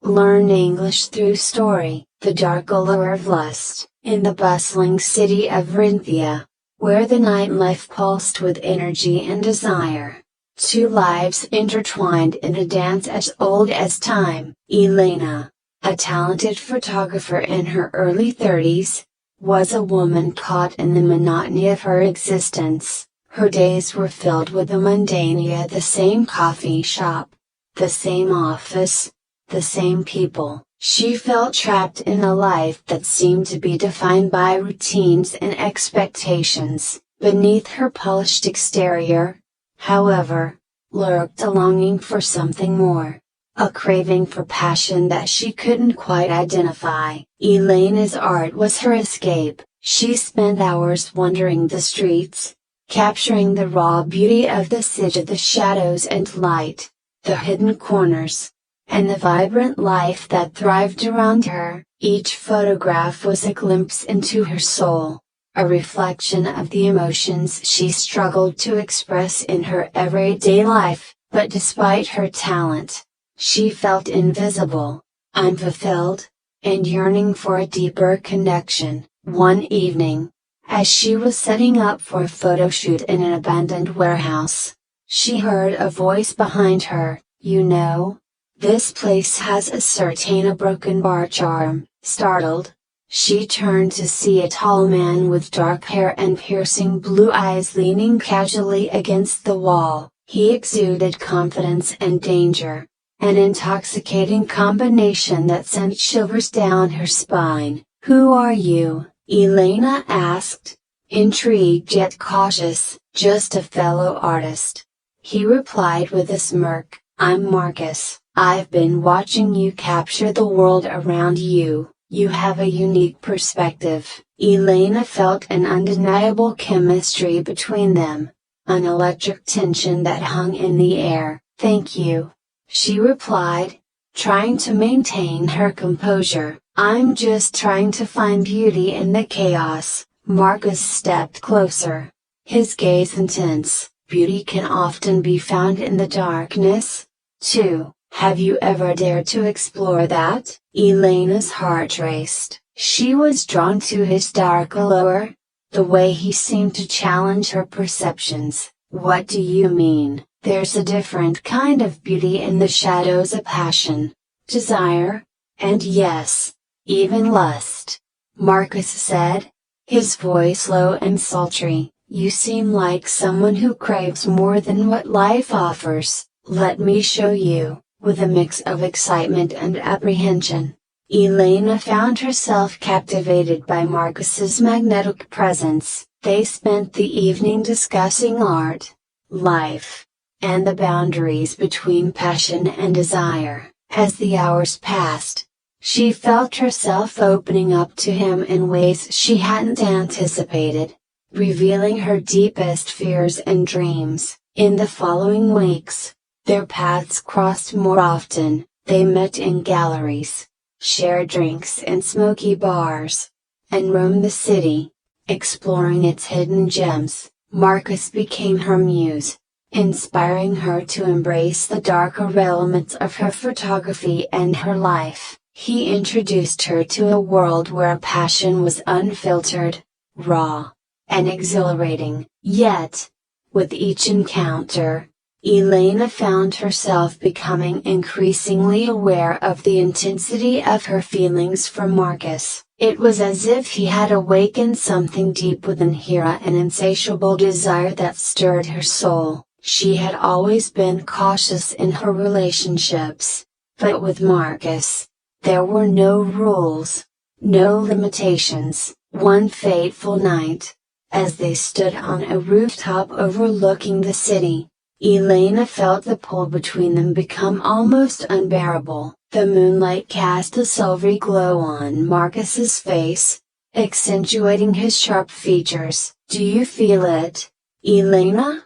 Learn English through story. The dark allure of lust, in the bustling city of Engliah, where the nightlife pulsed with energy and desire. Two lives intertwined in a dance as old as time. Elena, a talented photographer in her early 30s, was a woman caught in the monotony of her existence. Her days were filled with the mundanity, the same coffee shop, the same office, the same people. She felt trapped in a life that seemed to be defined by routines and expectations. Beneath her polished exterior, however, lurked a longing for something more. A craving for passion that she couldn't quite identify. Elena's art was her escape. She spent hours wandering the streets, capturing the raw beauty of the city, the shadows and light, the hidden corners, and the vibrant life that thrived around her. Each photograph was a glimpse into her soul, a reflection of the emotions she struggled to express in her everyday life. But despite her talent, she felt invisible, unfulfilled, and yearning for a deeper connection. One evening, as she was setting up for a photo shoot in an abandoned warehouse, she heard a voice behind her. "You know, this place has a certain broken bar charm." Startled, she turned to see a tall man with dark hair and piercing blue eyes leaning casually against the wall. He exuded confidence and danger, an intoxicating combination that sent shivers down her spine. "Who are you?" Elena asked, intrigued yet cautious. "Just a fellow artist," he replied with a smirk. "I'm Marcus. I've been watching you capture the world around you. You have a unique perspective." Elena felt an undeniable chemistry between them, an electric tension that hung in the air. "Thank you," she replied, trying to maintain her composure. "I'm just trying to find beauty in the chaos." Marcus stepped closer, his gaze intense. "Beauty can often be found in the darkness, too. Have you ever dared to explore that?" Elena's heart raced. She was drawn to his dark allure, the way he seemed to challenge her perceptions. "What do you mean?" "There's a different kind of beauty in the shadows, of passion, desire, and yes, even lust," Marcus said, his voice low and sultry. "You seem like someone who craves more than what life offers. Let me show you." With a mix of excitement and apprehension, Elena found herself captivated by Marcus's magnetic presence. They spent the evening discussing art, life, and the boundaries between passion and desire. As the hours passed, she felt herself opening up to him in ways she hadn't anticipated, revealing her deepest fears and dreams. In the following weeks, their paths crossed more often. They met in galleries, shared drinks in smoky bars, and roamed the city, exploring its hidden gems. Marcus became her muse, inspiring her to embrace the darker elements of her photography and her life. He introduced her to a world where passion was unfiltered, raw, and exhilarating. Yet, with each encounter, Elena found herself becoming increasingly aware of the intensity of her feelings for Marcus. It was as if he had awakened something deep within her, an insatiable desire that stirred her soul. She had always been cautious in her relationships, but with Marcus, there were no rules, no limitations. One fateful night, as they stood on a rooftop overlooking the city, Elena felt the pull between them become almost unbearable. The moonlight cast a silvery glow on Marcus's face, accentuating his sharp features. "Do you feel it, Elena?"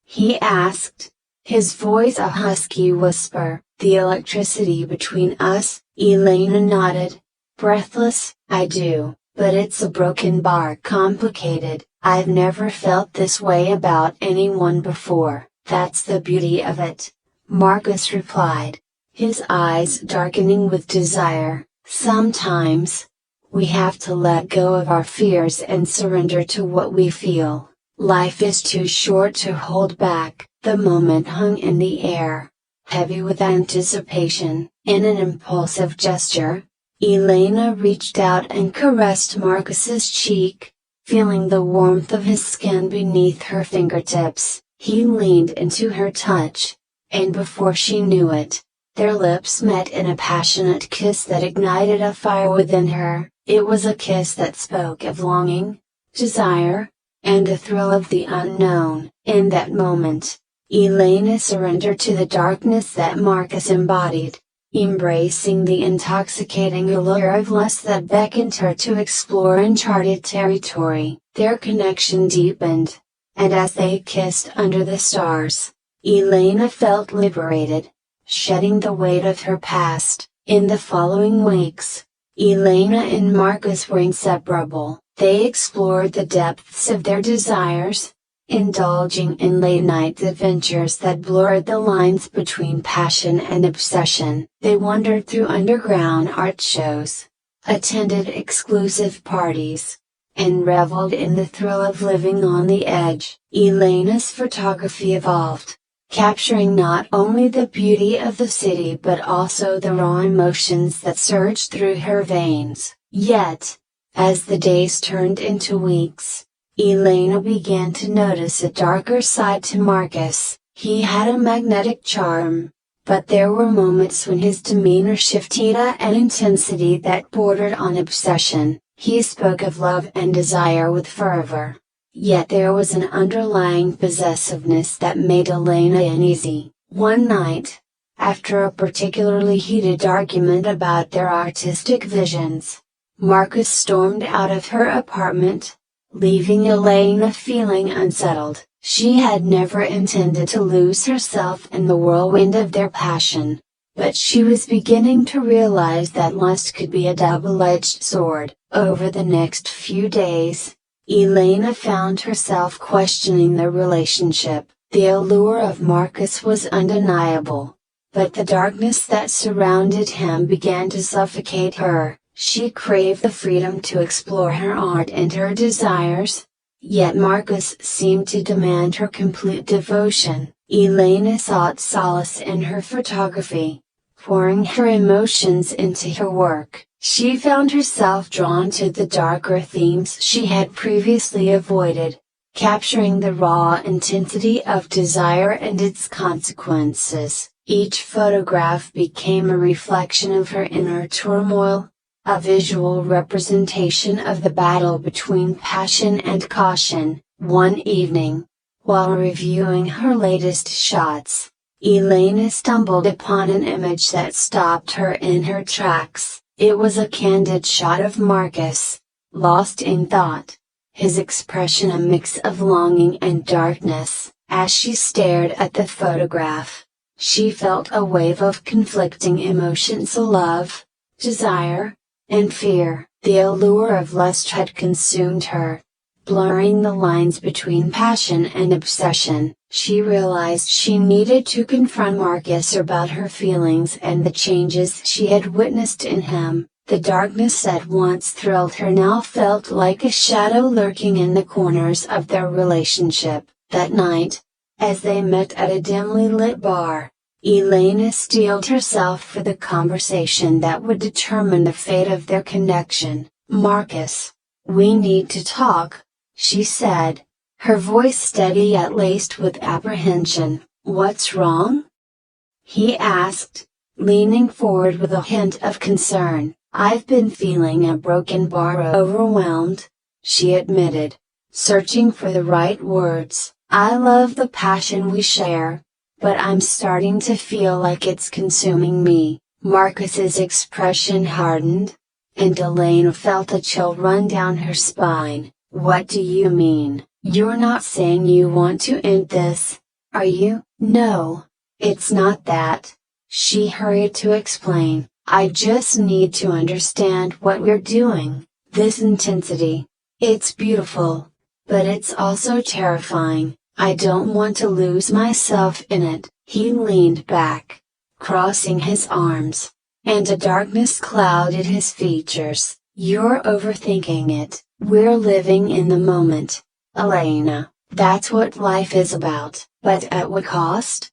he asked, his voice a husky whisper. "The electricity between us?" Elena nodded, breathless. "I do, but it's a broken bar, complicated. I've never felt this way about anyone before." "That's the beauty of it," Marcus replied, his eyes darkening with desire. Sometimes, we have to let go of our fears and surrender to what we feel. Life is too short to hold back. The moment hung in the air, heavy with anticipation. In an impulsive gesture, Elena reached out and caressed Marcus's cheek, feeling the warmth of his skin beneath her fingertips. He leaned into her touch, and before she knew it, their lips met in a passionate kiss that ignited a fire within her. It was a kiss that spoke of longing, desire, and the thrill of the unknown. In that moment, Elena surrendered to the darkness that Marcus embodied, embracing the intoxicating allure of lust that beckoned her to explore uncharted territory. Their connection deepened, and as they kissed under the stars, Elena felt liberated, shedding the weight of her past. In the following weeks, Elena and Marcus were inseparable. They explored the depths of their desires, indulging in late-night adventures that blurred the lines between passion and obsession. They wandered through underground art shows, attended exclusive parties, and reveled in the thrill of living on the edge. Elena's photography evolved, capturing not only the beauty of the city but also the raw emotions that surged through her veins. Yet, as the days turned into weeks, Elena began to notice a darker side to Marcus. He had a magnetic charm, but there were moments when his demeanor shifted to an intensity that bordered on obsession. He spoke of love and desire with fervor, yet there was an underlying possessiveness that made Elena uneasy. One night, after a particularly heated argument about their artistic visions, Marcus stormed out of her apartment, leaving Elena feeling unsettled. She had never intended to lose herself in the whirlwind of their passion, but she was beginning to realize that lust could be a double-edged sword. Over the next few days, Elena found herself questioning their relationship. The allure of Marcus was undeniable, but the darkness that surrounded him began to suffocate her. She craved the freedom to explore her art and her desires, yet Marcus seemed to demand her complete devotion. Elena sought solace in her photography, pouring her emotions into her work. She found herself drawn to the darker themes she had previously avoided, capturing the raw intensity of desire and its consequences. Each photograph became a reflection of her inner turmoil, a visual representation of the battle between passion and caution. One evening, while reviewing her latest shots, Elena stumbled upon an image that stopped her in her tracks. It was a candid shot of Marcus, lost in thought, his expression a mix of longing and darkness. As she stared at the photograph, she felt a wave of conflicting emotions: love, desire, and fear. The allure of lust had consumed her, blurring the lines between passion and obsession. She realized she needed to confront Marcus about her feelings and the changes she had witnessed in him. The darkness that once thrilled her now felt like a shadow lurking in the corners of their relationship. That night, as they met at a dimly lit bar, Elena steeled herself for the conversation that would determine the fate of their connection. "Marcus, we need to talk," she said, her voice steady yet laced with apprehension. "What's wrong?" he asked, leaning forward with a hint of concern. "I've been feeling a broken bar, overwhelmed," she admitted, searching for the right words. "I love the passion we share, but I'm starting to feel like it's consuming me." Marcus's expression hardened, and Elena felt a chill run down her spine. "What do you mean? You're not saying you want to end this, are you?" "No, it's not that," she hurried to explain. "I just need to understand what we're doing. This intensity, it's beautiful, but it's also terrifying. I don't want to lose myself in it." He leaned back, crossing his arms, and a darkness clouded his features. You're overthinking it. We're living in the moment, Elena. That's what life is about. But at what cost?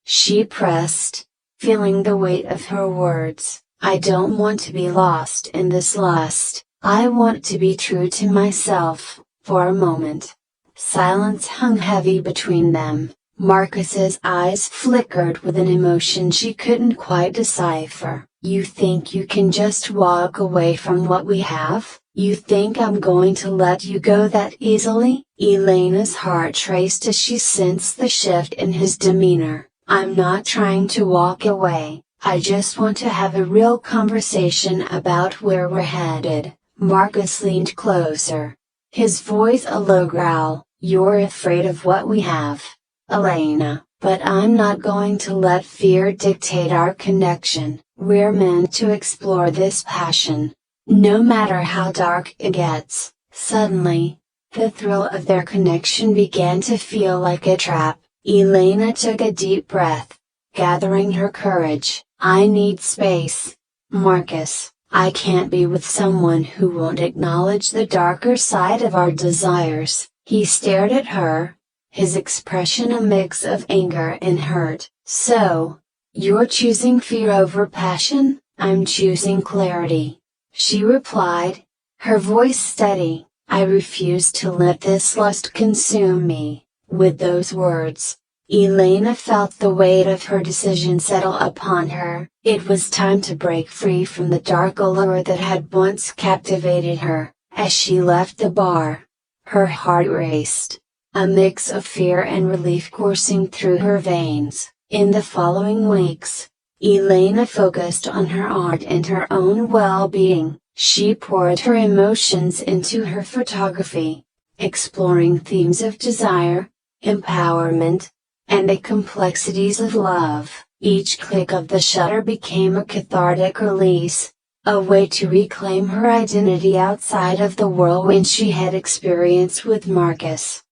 She pressed, feeling the weight of her words. I don't want to be lost in this lust. I want to be true to myself. For a moment, silence hung heavy between them. Marcus's eyes flickered with an emotion she couldn't quite decipher. You think you can just walk away from what we have? You think I'm going to let you go that easily? Elena's heart raced as she sensed the shift in his demeanor. I'm not trying to walk away, I just want to have a real conversation about where we're headed. Marcus leaned closer, his voice a low growl. You're afraid of what we have, Elena, but I'm not going to let fear dictate our connection. We're meant to explore this passion, no matter how dark it gets. Suddenly, the thrill of their connection began to feel like a trap. Elena took a deep breath, gathering her courage. I need space, Marcus. I can't be with someone who won't acknowledge the darker side of our desires. He stared at her, his expression a mix of anger and hurt. So, you're choosing fear over passion? I'm choosing clarity, she replied, her voice steady. I refuse to let this lust consume me. With those words, Elena felt the weight of her decision settle upon her. It was time to break free from the dark allure that had once captivated her. As she left the bar, her heart raced, a mix of fear and relief coursing through her veins. In the following weeks, Elena focused on her art and her own well-being. She poured her emotions into her photography, exploring themes of desire, empowerment, and the complexities of love. Each click of the shutter became a cathartic release, a way to reclaim her identity outside of the whirlwind she had experienced with Marcus.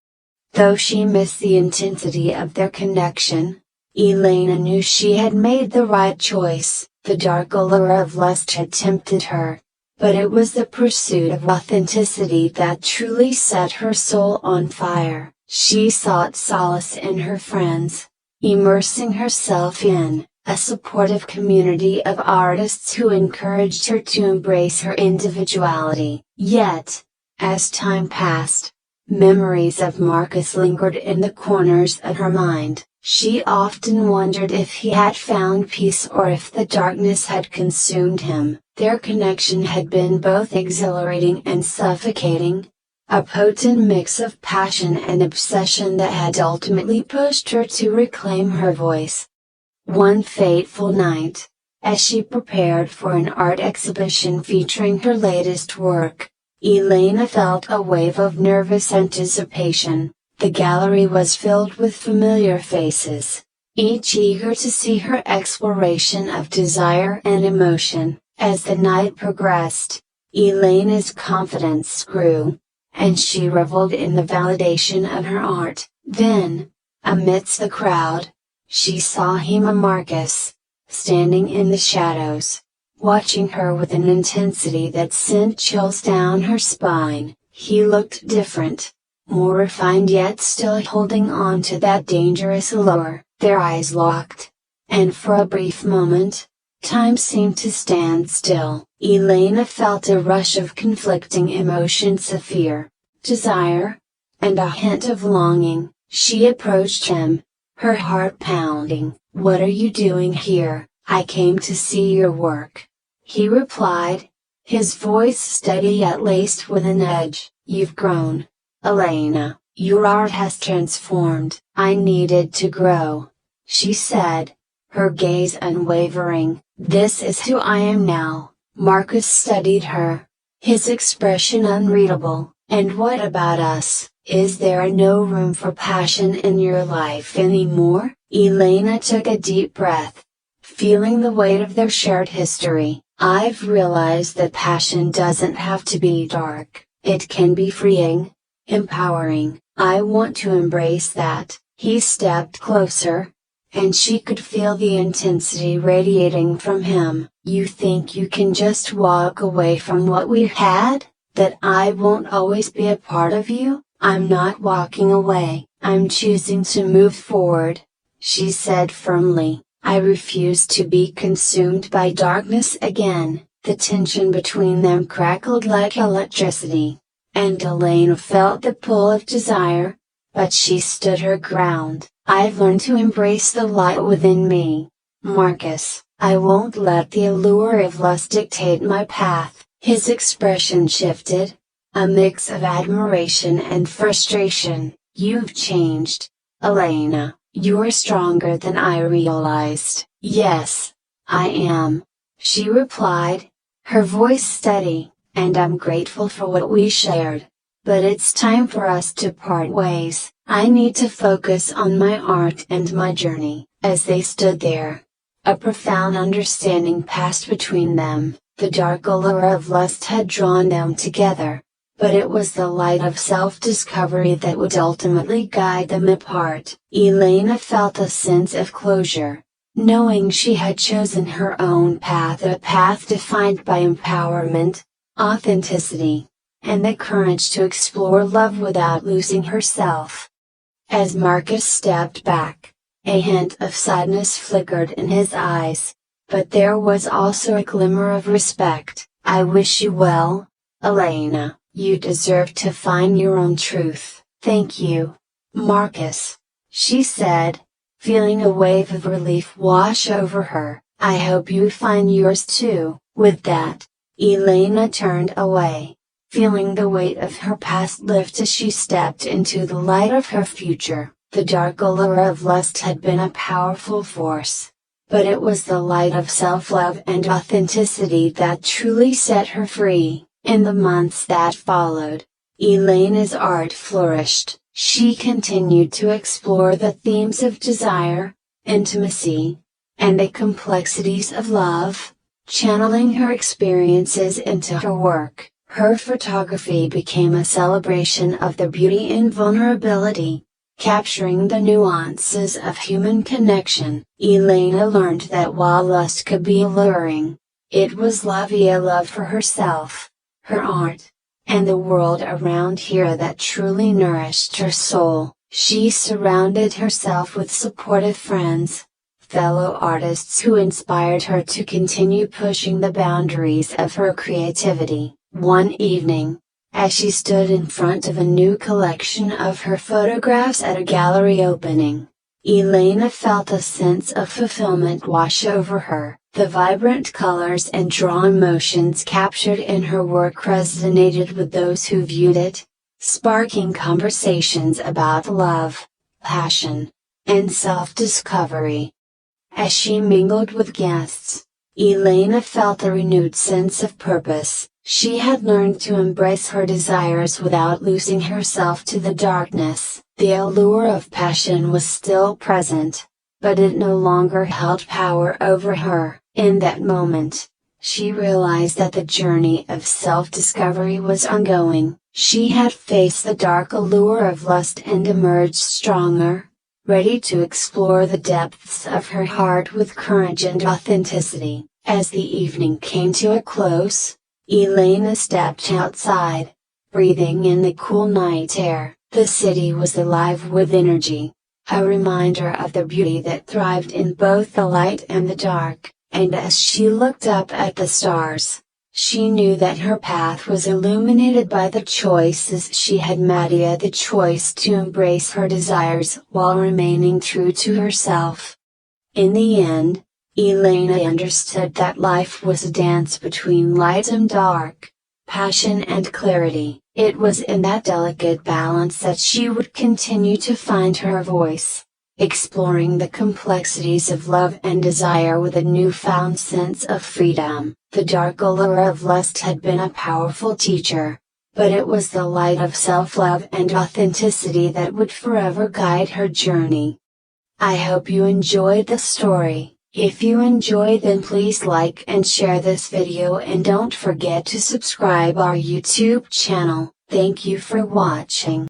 Though she missed the intensity of their connection, Elena knew she had made the right choice. The dark allure of lust had tempted her, but it was the pursuit of authenticity that truly set her soul on fire. She sought solace in her friends, immersing herself in a supportive community of artists who encouraged her to embrace her individuality. Yet, as time passed, memories of Marcus lingered in the corners of her mind. She often wondered if he had found peace or if the darkness had consumed him. Their connection had been both exhilarating and suffocating, a potent mix of passion and obsession that had ultimately pushed her to reclaim her voice. One fateful night, as she prepared for an art exhibition featuring her latest work, Elena felt a wave of nervous anticipation. The gallery was filled with familiar faces, each eager to see her exploration of desire and emotion. As the night progressed, Elena's confidence grew, and she reveled in the validation of her art. Then, amidst the crowd, she saw Marcus, standing in the shadows, watching her with an intensity that sent chills down her spine. He looked different, more refined, yet still holding on to that dangerous allure. Their eyes locked, and for a brief moment, time seemed to stand still. Elena felt a rush of conflicting emotions of fear, desire, and a hint of longing. She approached him, her heart pounding. What are you doing here? I came to see your work, he replied, his voice steady yet laced with an edge. You've grown, Elena. Your art has transformed. I needed to grow, she said, her gaze unwavering. This is who I am now. Marcus studied her, his expression unreadable. And what about us? Is there no room for passion in your life anymore? Elena took a deep breath, feeling the weight of their shared history. I've realized that passion doesn't have to be dark. It can be freeing, empowering. I want to embrace that. He stepped closer, and she could feel the intensity radiating from him. "You think you can just walk away from what we had? That I won't always be a part of you?" "I'm not walking away, I'm choosing to move forward," she said firmly. "I refuse to be consumed by darkness again." The tension between them crackled like electricity, and Elena felt the pull of desire, but she stood her ground. "I've learned to embrace the light within me, Marcus. I won't let the allure of lust dictate my path." His expression shifted, a mix of admiration and frustration. "You've changed, Elena. You're stronger than I realized." "Yes, I am," she replied, her voice steady, "and I'm grateful for what we shared. But it's time for us to part ways. I need to focus on my art and my journey." As they stood there, a profound understanding passed between them. The dark allure of lust had drawn them together, but it was the light of self-discovery that would ultimately guide them apart. Elena felt a sense of closure, knowing she had chosen her own path, a path defined by empowerment, authenticity, and the courage to explore love without losing herself. As Marcus stepped back, a hint of sadness flickered in his eyes, but there was also a glimmer of respect. "I wish you well, Elena. You deserve to find your own truth." "Thank you, Marcus," she said, feeling a wave of relief wash over her. "I hope you find yours too." With that, Elena turned away, feeling the weight of her past lift as she stepped into the light of her future. The dark allure of lust had been a powerful force, but it was the light of self-love and authenticity that truly set her free. In the months that followed, Elena's art flourished. She continued to explore the themes of desire, intimacy, and the complexities of love, channeling her experiences into her work. Her photography became a celebration of the beauty and vulnerability, capturing the nuances of human connection. Elena learned that while lust could be alluring, it was love via love for herself, her art, and the world around her that truly nourished her soul. She surrounded herself with supportive friends, fellow artists who inspired her to continue pushing the boundaries of her creativity. One evening, as she stood in front of a new collection of her photographs at a gallery opening, Elena felt a sense of fulfillment wash over her. The vibrant colors and raw emotions captured in her work resonated with those who viewed it, sparking conversations about love, passion, and self-discovery. As she mingled with guests, Elena felt a renewed sense of purpose. She had learned to embrace her desires without losing herself to the darkness. The allure of passion was still present, but it no longer held power over her. In that moment, she realized that the journey of self-discovery was ongoing. She had faced the dark allure of lust and emerged stronger, ready to explore the depths of her heart with courage and authenticity. As the evening came to a close, Elena stepped outside, breathing in the cool night air. The city was alive with energy, a reminder of the beauty that thrived in both the light and the dark. And as she looked up at the stars, she knew that her path was illuminated by the choices she had made, the choice to embrace her desires while remaining true to herself. In the end, Elena understood that life was a dance between light and dark, passion and clarity. It was in that delicate balance that she would continue to find her voice, exploring the complexities of love and desire with a newfound sense of freedom. The dark allure of lust had been a powerful teacher, but it was the light of self-love and authenticity that would forever guide her journey. I hope you enjoyed the story. If you enjoyed, then please like and share this video, and don't forget to subscribe our YouTube channel. Thank you for watching.